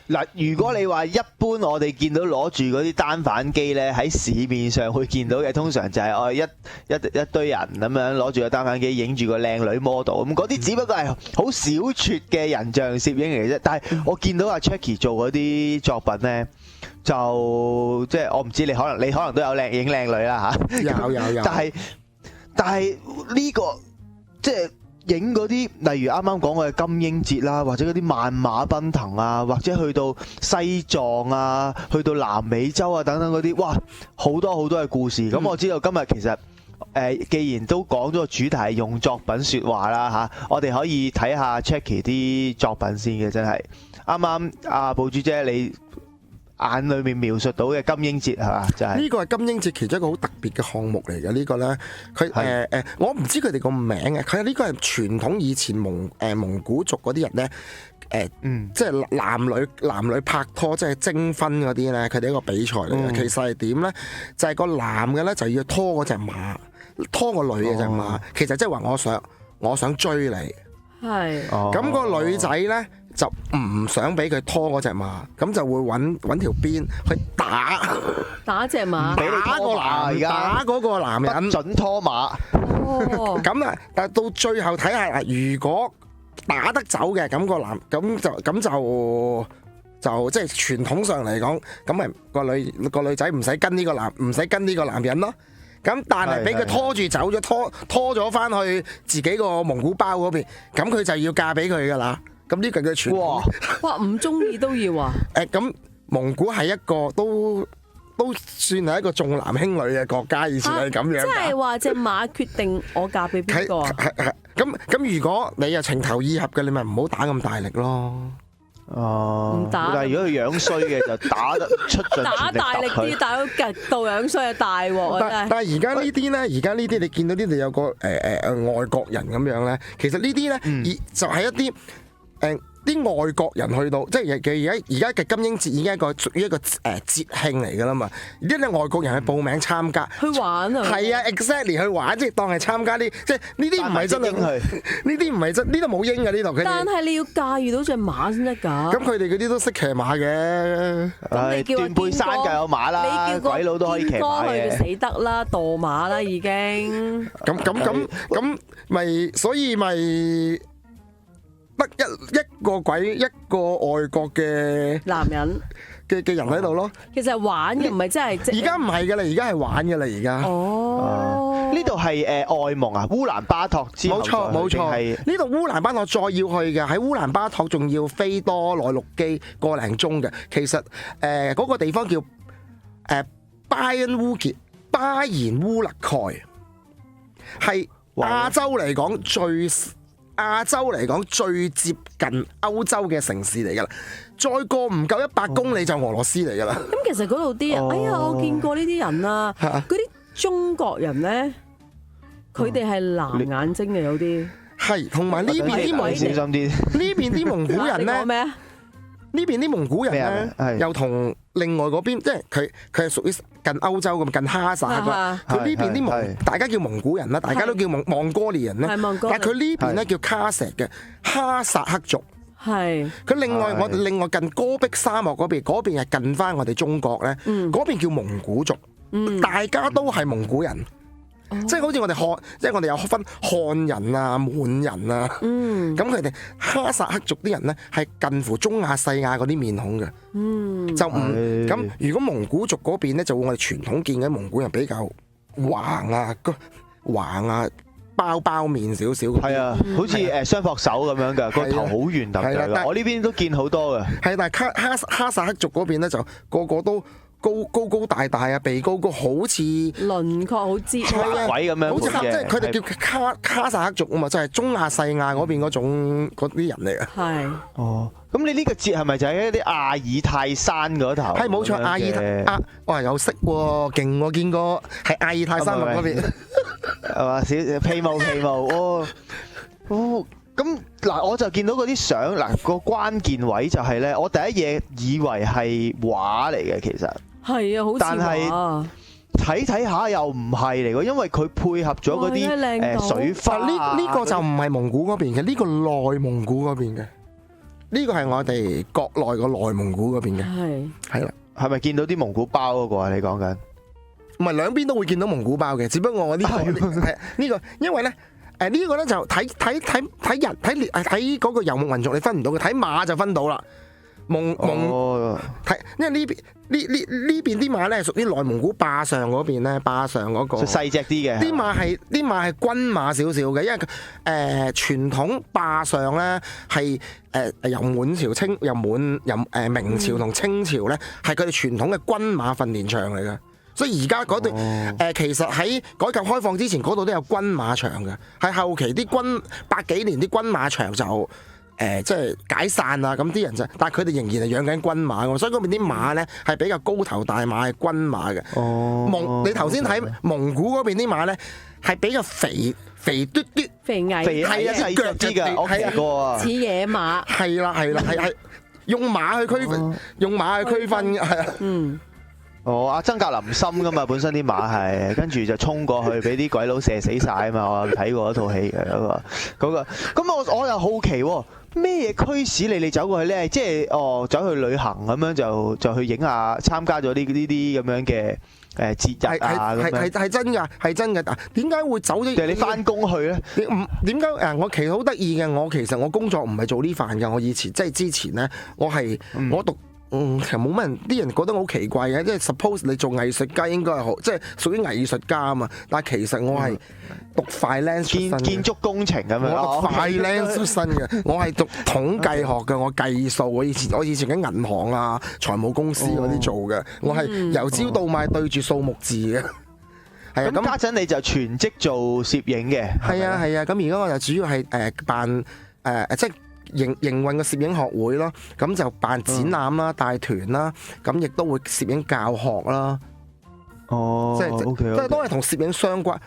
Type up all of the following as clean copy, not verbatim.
嗱，如果你話一般我哋見到攞住嗰啲單反機咧，喺市面上會見到嘅，通常就係一堆人咁樣攞住個單反機影住個靚女 model， 咁嗰啲只不過係好小撮嘅人像攝影嚟嘅啫。但係我見到阿 Jackie 做嗰啲作品咧，就即係我唔知你可能都有影靚女啦嚇。有。但係呢個即係。影嗰啲，例如啱啱講嘅金鷹節啦，或者嗰啲萬馬奔騰啊，或者去到西藏啊，去到南美洲啊等等嗰啲，哇，好多好多嘅故事。咁我知道今日其實既然都講咗個主題係用作品説話啦嚇，我哋可以睇下 Jackie 啲作品先嘅，真係啱啱阿寶珠姐你眼裏面描述到嘅金鷹節係嘛？就係呢個係金鷹節其中一個好特別嘅項目嚟嘅。呢個咧，佢我唔知佢哋個名嘅。佢呢個係傳統以前蒙古族嗰啲人咧，即係男女拍拖即係徵婚嗰啲咧，佢哋一個比賽嚟嘅。其實係點咧？就係個男嘅咧就要拖嗰隻馬，拖個女嘅隻馬。其實即係話我想追你，係咁個女仔咧。就唔想俾佢拖嗰隻馬，咁就會揾條鞭去打隻馬，打嗰個男人，不准拖馬。咁啊，但係到最後睇下，如果打得走嘅，咁個男咁就即係傳統上嚟講，咁咪個女仔唔使跟呢個男人咯。咁但係俾佢拖住走咗，拖咗翻去自己個蒙古包嗰邊，咁佢就要嫁俾佢噶啦。咁呢個叫傳統。哇！唔中意都要啊！咁蒙古係一個都算係一個重男輕女嘅國家，以前係咁樣。即係話隻馬決定我嫁俾邊個啊？係咁如果你又情投意合嘅，你咪唔好打咁大力咯。哦，但係如果佢樣衰嘅就打得出盡全力打大力啲，打到極度樣衰啊！大鑊啊！但係而家呢啲你見到呢度有個外國人咁樣咧，其實呢啲咧就係一啲啲外國人去到，即係而家嘅金鷹節已經係屬於一個節慶嚟㗎啦嘛。啲外國人去報名參加，去玩啊！係啊 ，exactly 去玩，即係當係參加啲，即係呢啲唔係真係，呢啲唔係真，呢度冇鷹嘅呢度。但係你要駕馭到隻馬先得㗎。咁佢哋嗰啲都識騎馬嘅。咁你叫斷背山就有馬啦，你叫鬼佬都可以騎馬嘅。死得啦，墮馬啦已經。咁咪所以咪。得一個外國嘅男人嘅人喺度咯。其實係玩嘅，唔係真係。而家唔係㗎啦，而家係玩㗎啦，而家。哦，呢度係外蒙啊，烏蘭巴托之後。冇錯。呢度烏蘭巴托再要去嘅，喺烏蘭巴托仲要飛多內陸機個零鐘嘅。其實嗰個地方叫巴恩烏傑巴延烏勒蓋，係亞洲嚟講最接近歐洲嘅城市嚟㗎啦，再過唔夠100公里就俄羅斯嚟㗎啦。咁其實嗰度啲人，哎呀，我見過呢啲人啊，嗰啲中國人咧，佢哋係藍眼睛嘅有啲。係，同埋呢邊啲蒙小心啲。呢邊啲蒙古人咧，講咩啊？呢邊啲蒙古人咧，又同另外嗰邊，即係佢係屬於近歐洲咁，近哈薩克。佢呢邊啲大家叫蒙古人啦，大家都叫蒙哥利人咧。但係佢呢邊咧叫卡錫嘅哈薩克族。係。佢我哋另外近戈壁沙漠嗰邊係近翻我哋中國咧，嗰邊叫蒙古族。大家都係蒙古人。即係好似我哋即係我哋有分漢人啊、滿人啊，咁佢哋哈薩克族啲人咧係近乎中亞、西亞嗰啲面孔嘅，就唔咁。如果蒙古族嗰邊咧，就會我哋傳統見嘅蒙古人比較橫啊、包面少少。係啊，好似雙膊手咁樣嘅，個頭好圓揼嘅。我呢邊都見好多嘅。係，但係哈薩克族嗰邊咧就個個都高大啊，鼻高，好似輪廓好尖鬼咁樣，好似即係佢哋叫卡薩克族啊嘛，就係中亞西亞嗰邊嗰啲人嚟嘅。係。哦，咁你呢個節係咪就喺一啲阿爾泰山嗰頭？係冇錯，阿爾泰哇有識喎，勁喎，見過係阿爾泰山嗰邊係嘛？皮毛哦。咁嗱，我就見到嗰啲相嗱，個關鍵位就係咧，我第一嘢以為係畫嚟嘅，其實係啊，好似但係睇下又唔係嚟嘅，因為佢配合咗嗰啲水花。呢個就唔係蒙古嗰邊嘅，呢個內蒙古嗰邊嘅。呢個係我哋國內個內蒙古嗰邊嘅，係啦。係咪見到啲蒙古包嗰個啊？你講緊？唔係，兩邊都會見到蒙古包嘅，只不過我呢個係呢個，因為咧呢個咧就睇嗰個遊牧民族你分唔到嘅，睇馬就分到啦。因為呢邊啲馬咧屬於內蒙古壩上嗰邊咧，壩上嗰個細隻啲嘅。啲馬係軍馬少少嘅，因為傳統壩上咧係由滿朝明朝同清朝咧係佢哋傳統嘅軍馬訓練場嚟嘅，所以而家嗰度其實喺改革開放之前嗰度都有軍馬場嘅，係後期啲80幾年啲軍馬場就即係解散啦，咁啲人就，但係佢哋仍然係養緊軍馬嘅，所以嗰邊啲馬咧係比較高頭大馬，係軍馬嘅。你頭先睇蒙古嗰邊啲馬咧係比較肥嘟嘟、肥矮，係啊，啲腳啲㗎，我睇過啊，似野馬。係啦，係用馬去區分，係啊。阿曾格林森噶嘛，本身啲馬係，跟住就衝過去俾啲鬼佬射死晒啊嘛！我睇過一套戲嘅嗰個，咁我又好奇喎，咩嘢驅使你走過去咧？即係走去旅行咁樣就去影下，參加咗呢啲咁樣嘅節日啊咁樣。係真㗎，係真㗎。點解會走咗？定係你翻工去咧？點解我其實好得意嘅，其實我工作唔係做呢份㗎。我以前即係之前咧，我讀。其實冇乜人，啲人覺得好奇怪嘅，即係 suppose 你做藝術家應該係好，即係屬於藝術家啊嘛。但係其實我係讀 finance 建築工程咁樣，我讀 finance 出身嘅，我係讀統計學嘅，我計數。我以前喺銀行啊、財務公司嗰啲做嘅，我係由朝到晚對住數目字嘅。係啊，咁家陣你就全職做攝影嘅。係啊。咁而家我就主要係辦即係。營運個攝影學會咯，咁就辦展覽啦、帶團啦，咁亦都會攝影教學啦。即係都係同攝影相關，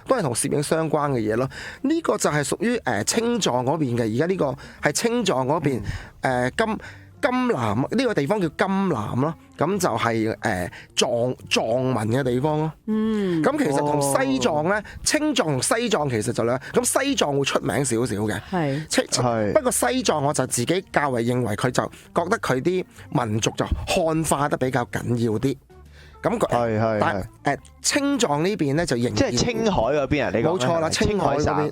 嘅嘢咯。呢個就係屬於青藏嗰邊嘅，而家呢個係青藏嗰邊金南呢個地方叫金南咯，咁就係藏民嘅地方咯。咁其實同西藏咧，青藏同西藏其實就兩，咁西藏會出名少少嘅。係。不過西藏我就自己較為認為佢就覺得佢啲民族就漢化得比較緊要啲。咁但青藏呢邊咧就仍然即係青海嗰邊啊？你講冇錯啦，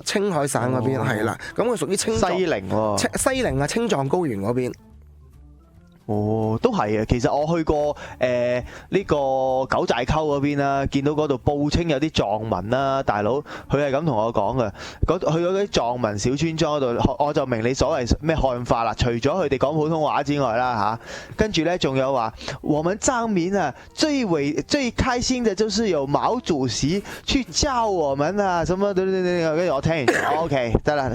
青海省嗰邊係啦。咁佢屬於西寧喎。西寧啊，青藏高原嗰邊。都係啊！其實我去過呢個九寨溝嗰邊啦，見到嗰度報稱有啲藏民啦，大佬佢係咁同我講嘅。去嗰啲藏民小村莊嗰度，我就明你所謂咩漢化啦。除咗佢哋講普通話之外啦跟住咧仲有話，我們藏民啊最開心嘅就是有毛主席去教我們啊，什麼跟住我聽完OK 得啦，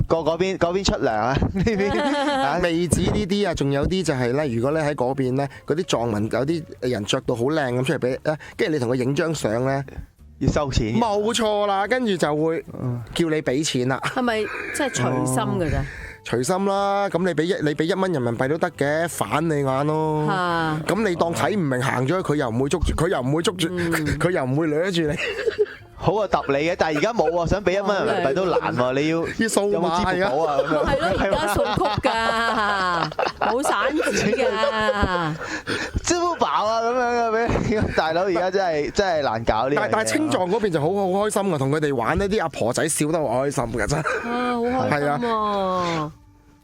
嗰邊出糧啊呢邊未止呢啲啊，仲有啲就係咧。如果咧喺嗰邊咧，嗰啲藏民有啲人着到好靚咁出嚟俾，跟住你同佢影張相咧，要收錢。冇錯啦，跟住就會叫你俾錢啦。係咪即係隨心㗎咋？隨心啦，咁你俾1蚊人民幣都得嘅，反你眼咯。咁你當睇唔明行咗，佢又唔會捉住，佢又唔會掠住你。好啊，揼你嘅，但係而家冇喎，想俾1蚊人民幣都難喎，你要掃碼啊？係咯，而家掃曲㗎，冇散紙㗎，支付寶啊咁樣嘅俾大佬，而家真係難搞呢。但係青藏嗰邊就好開心㗎，同佢哋玩呢啲阿婆仔笑得好開心㗎真。好開心啊！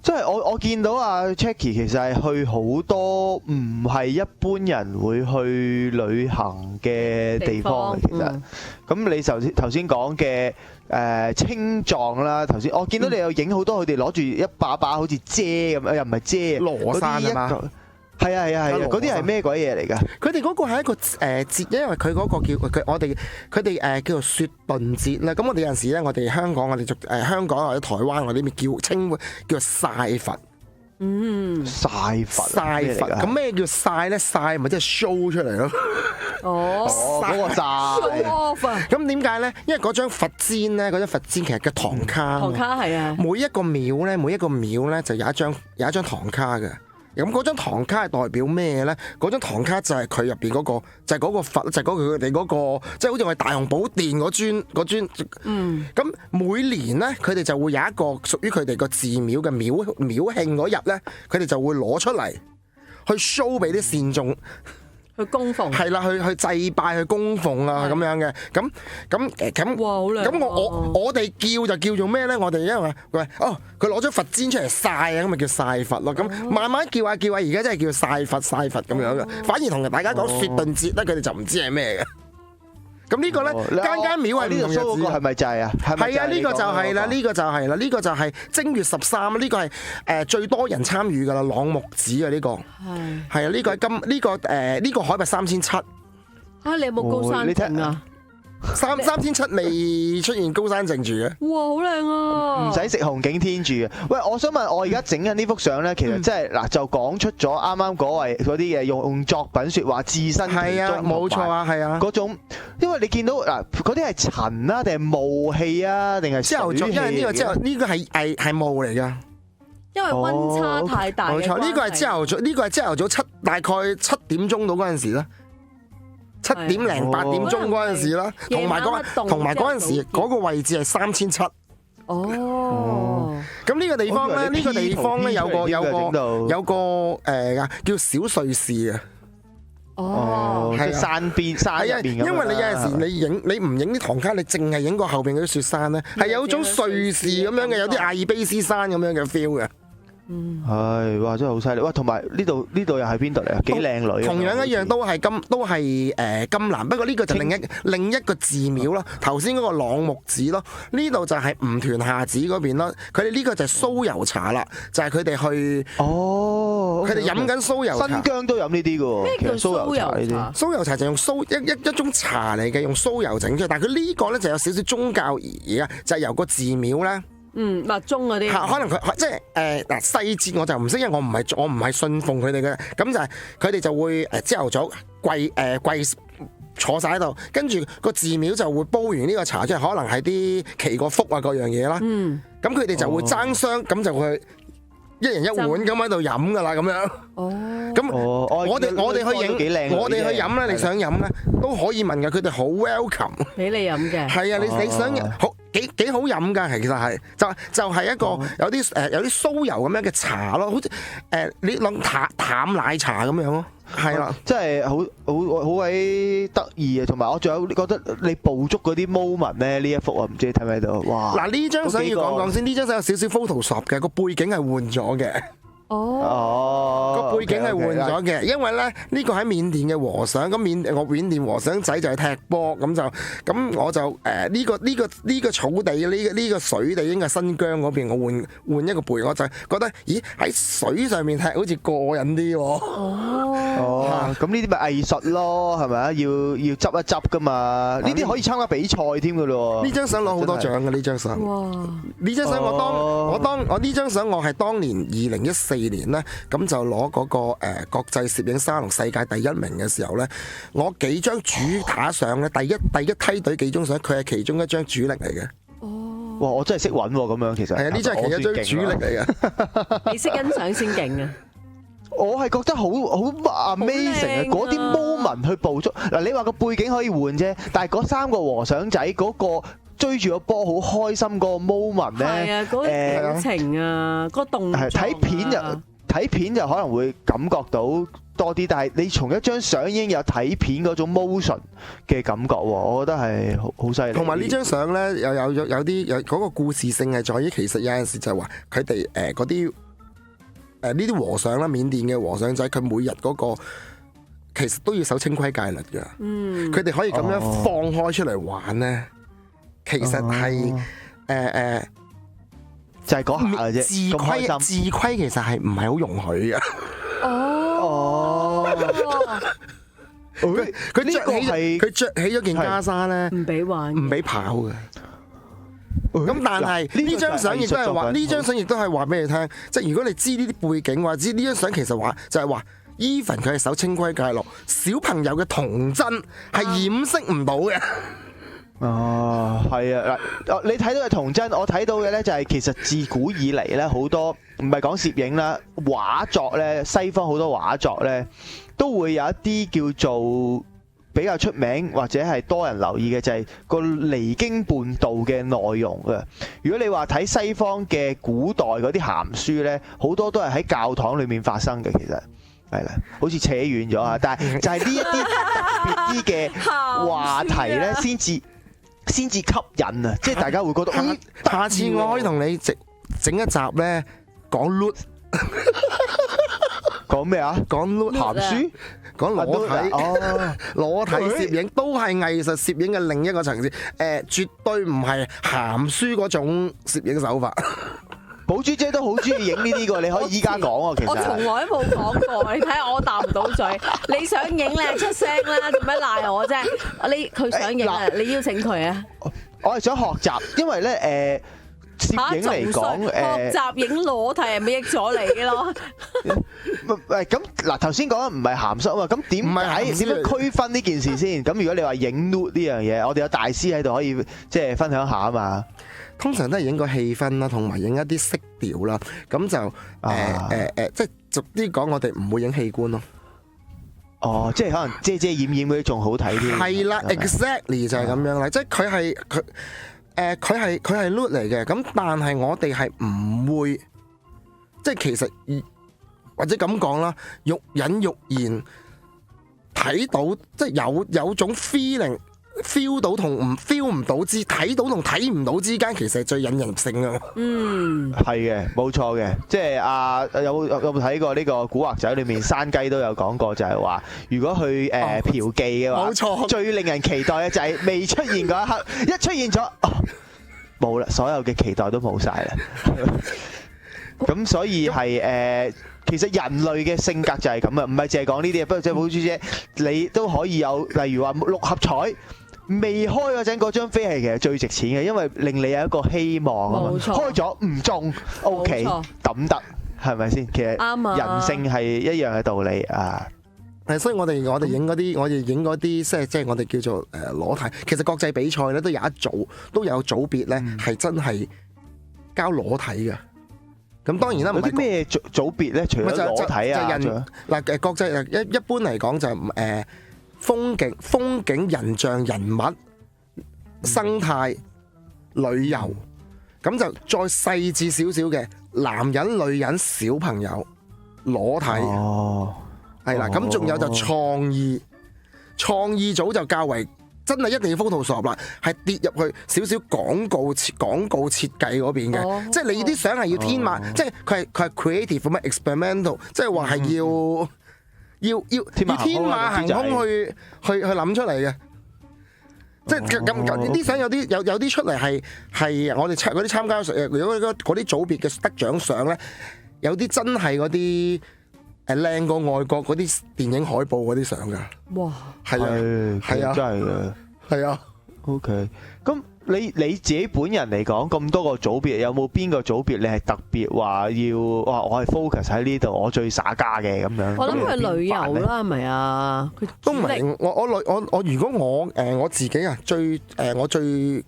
即係我見到阿 Jackie 其實係去好多唔係一般人會去旅行嘅地方其實。咁你頭先講嘅青藏啦，頭先我見到你有影好多佢哋攞住一把好似遮咁，又唔係遮羅山啊嘛。係啊，嗰啲係咩鬼嘢嚟㗎？佢哋嗰個係一個節，因為佢嗰個佢哋叫做雪頓節啦。咁我哋有陣時咧，我哋香港香港或者台灣我哋咪叫做曬佛。曬佛。咁咩叫曬咧？曬咪即係 show 出嚟咯。嗰個曬。咁點解咧？因為嗰張佛氈咧，其實叫唐卡。唐卡係啊。每一個廟咧就有一張唐卡嘅。咁嗰張唐卡係代表咩咧？嗰張唐卡就係佢入邊嗰個，就係嗰個佛，就係佢哋嗰個，即係好似我哋大雄寶殿嗰尊。咁每年咧，佢哋就會有一個屬於佢哋個寺廟嘅廟慶嗰日咧，佢哋就會攞出嚟去 show 俾啲善眾。去供奉係啦，去祭拜去供奉啊咁樣嘅，咁哇好靚！咁我哋叫就叫做咩咧？我哋因為喂佢攞咗佛氈出嚟曬啊，咁咪叫曬佛咯。咁慢慢叫下，而家真係叫曬佛咁樣嘅。反而同大家講雪頓節咧，佢哋就唔知係咩嘅。咁呢個咧，間廟係呢度 show 嗰個係咪就係啊？係啊，呢個就係啦，呢個就係正月13，呢個係最多人參與噶啦，朗木寺啊呢個係啊，呢個係呢個海拔3700。啊，你有冇高山症啊？3700未出現高山症住嘅。哇，好靚啊！唔使食紅景天住嘅。喂，我想問，我而家整緊呢幅相咧，其實即係嗱，就講出咗啱啱嗰啲嘢，用作品説話置身其中。係啊，冇錯啊，係啊。嗰種，因為你見到嗱，嗰啲係塵啊，定係霧氣啊，定係水氣？因為呢個係霧嚟㗎。因為溫差太大。冇錯，呢個係朝頭早，大概7點鐘到嗰陣時啦。7點零8點鐘嗰陣時啦，同埋嗰陣時嗰個位置係3700。哦，咁呢個地方咧，有個叫小瑞士啊。哦，係山邊山入邊咁樣。因為你有陣時你唔影啲唐卡，你淨係影過後邊嗰啲雪山咧，係有種瑞士咁樣嘅，有啲阿爾卑斯山咁樣嘅 feel 嘅。係，哇！真係好犀利，哇！同埋呢度又係邊度嚟啊？幾靚女。同樣一樣都係金蘭，不過呢個就另一個寺廟咯。頭先嗰個朗木寺咯，呢度就係吳屯夏寺嗰邊咯。佢哋呢個就係酥油茶啦，就係佢哋去佢哋飲緊酥油茶。新疆都飲呢啲嘅喎。咩叫酥油茶？酥油茶就用一種茶嚟嘅，用酥油整出嚟。但係佢呢個咧就有少少宗教意義啊，就係由個寺廟咧。密宗嗰啲，可能佢即係細節我就唔識，因為我唔係信奉佢哋嘅，咁就係佢哋就會朝頭早跪坐晒喺度，跟住個寺廟就會煲完呢個茶出嚟，可能係啲祈個福啊嗰樣嘢啦。咁佢哋就會爭相咁就會一人一碗咁喺度飲噶啦，咁樣。咁我哋去影，我哋去飲咧，你想飲咧都可以問嘅，佢哋好 welcome 俾你飲嘅。係啊，你想好。幾好飲㗎，其實係就係一個有啲酥油咁樣嘅茶咯，好似你諗淡奶茶咁樣咯，係啦，真係好鬼得意啊！同埋我仲有覺得你捕捉嗰啲 moment 咧，呢一幅啊，唔知你睇唔睇到？哇！嗱，呢張相要講先，呢張相有少少 Photoshop 嘅，個背景係換咗嘅。個背景係換咗嘅，因為咧呢個喺緬甸嘅和尚，咁緬甸和尚仔就係踢波，咁我就呢個草地呢個水地應該係新疆嗰邊，我換一個背，我就覺得咦喺水上面踢好似過癮啲喎。咁呢啲咪藝術咯，係咪啊？要執一執噶嘛，呢啲可以參加比賽添噶咯。呢張相攞好多獎嘅呢張相。呢張相我呢張相我係當年2014年咧，咁就攞嗰個國際攝影沙龍世界第1名嘅時候咧，我幾張主打相咧，第一梯隊幾張相，佢係其中一張主力嚟嘅。哇！我真係識揾喎，咁樣其實。係啊，呢張係其中一張主力嚟嘅。你識欣賞先勁啊！我係覺得好 amazing 啊！嗰啲 moment 去捕捉嗱，你話個背景可以換啫，但係嗰3個和尚仔嗰個追住個波好開心嗰個 moment 咧，係啊，嗰個表情啊，嗰個動作啊，睇片就可能會感覺到多啲，但係你從一張相已經有睇片嗰種 motion 嘅感覺喎，我覺得係好犀利。同埋呢張相咧，有啲嗰個故事性係在於，其實有陣時就係話佢哋嗰啲呢啲和尚啦，緬甸嘅和尚仔，佢每日嗰個其實都要守清規戒律㗎。佢哋可以咁樣放開出嚟玩咧，其實係就係嗰下嘅啫。自規其實係唔係好容許嘅。佢着起咗件袈裟咧，唔俾玩，唔俾跑嘅。咁但係呢張相亦都係話，呢張相亦都係話俾你聽，即係如果你知呢啲背景，或者呢張相其實話就係話 even 佢係守清規戒律，小朋友嘅童真係掩飾唔到嘅。哦，係啊，嗱，你睇到嘅童真，我睇到嘅咧就係其實自古以嚟咧好多唔係講攝影啦，畫作咧，西方好多畫作咧都會有一啲叫做比較出名或者係多人留意嘅，就係個離經叛道嘅內容嘅。如果你話睇西方嘅古代嗰啲鹹書咧，好多都係喺教堂裡面發生嘅，其實。係啦，好似扯遠咗啊！但係就係呢一啲特別啲嘅話題咧，先至吸引啊！即係大家會覺得，下次我可以同你整一集咧講 loot， 講咩啊？講 loot 鹹書，講裸體哦，裸體攝影都係藝術攝影嘅另一個層次。絕對唔係鹹書嗰種攝影手法。寶珠姐都好中意影呢啲個，你可以依家講啊。其實我從來都冇講過，你睇下我答唔到嘴。你想影咧出聲啦，做咩賴我啫？佢想影啊，你邀請佢啊？我係想學習，因為咧攝影嚟講學習影裸體係咪益咗你嘅咯？喂，咁嗱頭先講唔係鹹濕啊嘛，咁點樣區分呢件事先？咁如果你話影 nude 呢樣嘢，我哋有大師喺度可以即係分享下啊嘛。通常都係影個氣氛啦，同埋影一啲色調啦，咁就即係逐啲講，我哋唔會影器官咯。哦，即係可能遮遮掩掩嗰啲仲好睇啲。係啦 ，exactly 就係咁樣啦，即係佢係 nude 嚟嘅，咁但係我哋係唔會，即係其實或者咁講啦，欲隱欲現，睇到即係有種 feel 到同唔 feel 唔到之，睇到同睇唔到之間，其實係最引人性㗎。係嘅，冇錯嘅。即係有冇睇過呢個古惑仔裏面山雞都有講過，就係話如果去嫖妓嘅話，冇錯，最令人期待嘅就係未出現嗰一刻，一出現咗，冇啦，所有嘅期待都冇晒啦。咁所以係其實人類嘅性格就係咁啊，唔係淨係講呢啲啊。不過即係寶珠姐，你都可以有，例如話六合彩未開嗰陣嗰張飛係其實最值錢嘅，因為令你有一個希望啊嘛。開咗唔中 ，OK 抌得係咪先？其實人性係一樣嘅道理啊。係，所以我哋影嗰啲即係我哋叫做裸體。其實國際比賽咧都有組別咧係真係交裸體嘅。咁當然啦，有啲咩組別咧？除咗裸體啊，嗱國際一般嚟講就風景、人像、人物、生態、旅遊，咁就再細緻少少嘅男人、女人、小朋友裸體，係啦。咁仲有就創意組就較為真係一定要 Photoshop 啦，係跌入去少少廣告設計嗰邊嘅，即係你啲相係要天馬，即係佢係 creative 咩 experimental， 即係話係要天馬行空去諗出嚟嘅，即係咁啲相有啲出嚟係我哋嗰啲參加如果嗰啲組別嘅得獎相咧，有啲真係嗰啲靚過外國嗰啲電影海報嗰啲相噶。哇！係啊，真係嘅，係啊。OK， 咁你自己本人嚟講，咁多個組別，有冇邊個組別你係特別話我係 focus 喺呢度，我最灑家嘅咁樣？我諗佢旅遊啦，係咪啊？都唔係，我如果我自己啊，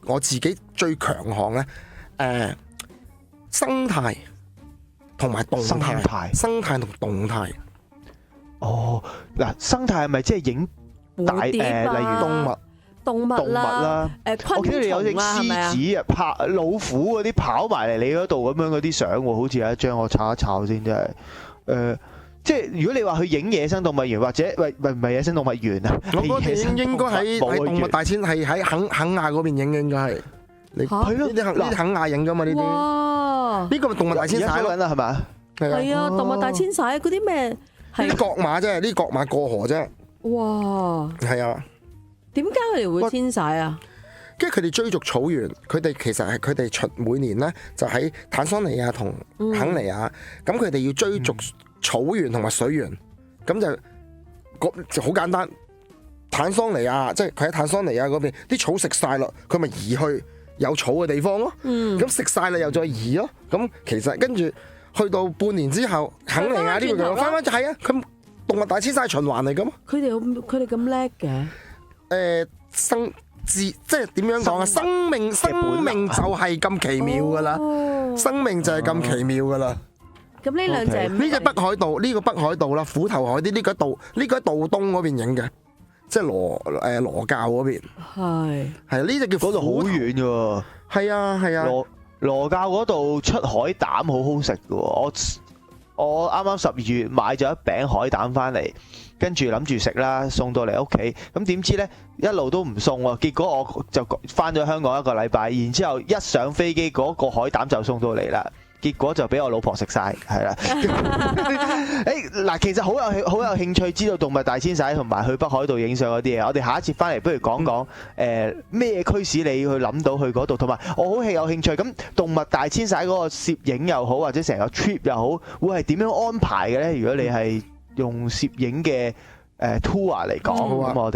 我自己最強項咧，生態同埋動態，生態同動態。哦，嗱，生態係咪即係影大例如動物啦，我見到你有隻獅子啊、老虎嗰啲跑埋嚟你嗰度咁樣嗰啲相喎，好似有一張我查一查先，真係即係如果你話去影野生動物園或者唔係野生動物園啊，我嗰邊應該喺動物大遷係喺肯亞嗰邊影嘅，應該係你係咯，呢啲肯亞影噶嘛呢啲，呢個咪動物大遷徙咯，係咪？係啊，動物大遷徙嗰啲咩？呢啲角馬啫，呢啲角馬過河啫。哇！係啊。點解佢哋會遷徙啊？跟住佢哋追逐草原，佢哋其實係佢哋每年咧就喺坦桑尼亞同肯尼亞，咁佢哋要追逐草原同埋水源，咁就好簡單。坦桑尼亞即係佢喺坦桑尼亞嗰邊，啲草食晒啦，佢咪移去有草嘅地方咯。咁食晒啦，又再移咯。咁其實跟住去到半年之後，肯尼亞呢個就翻返就係啊，佢動物大遷徙循環嚟噶嘛。佢哋咁叻嘅。即係點樣講啊？生命就係咁奇妙噶啦，生命就係咁奇妙噶啦。咁呢兩隻呢隻北海道，呢個北海道啦，虎頭海啲呢個喺道東嗰邊影嘅，即係羅教嗰邊。係呢隻叫嗰度好遠嘅喎。係啊。羅教嗰度出海膽好好食嘅喎，我啱啱12月買咗一餅海膽翻嚟，跟住諗住食啦，送到嚟屋企，咁點知呢？一路都唔送喎，結果我就翻咗香港1個禮拜，然之後一上飛機嗰個海膽就送到嚟啦。結果就俾我老婆食晒，係啦。嗱，其實好有興趣知道動物大遷徙同埋去北海道影相嗰啲嘢。我哋下一節翻嚟，不如講講咩驅使你去諗到去嗰度，同埋我好有興趣。咁動物大遷徙嗰個攝影又好，或者成個 trip 又好，會係點樣安排嘅咧？如果你係用攝影嘅tour 嚟講，咁我哋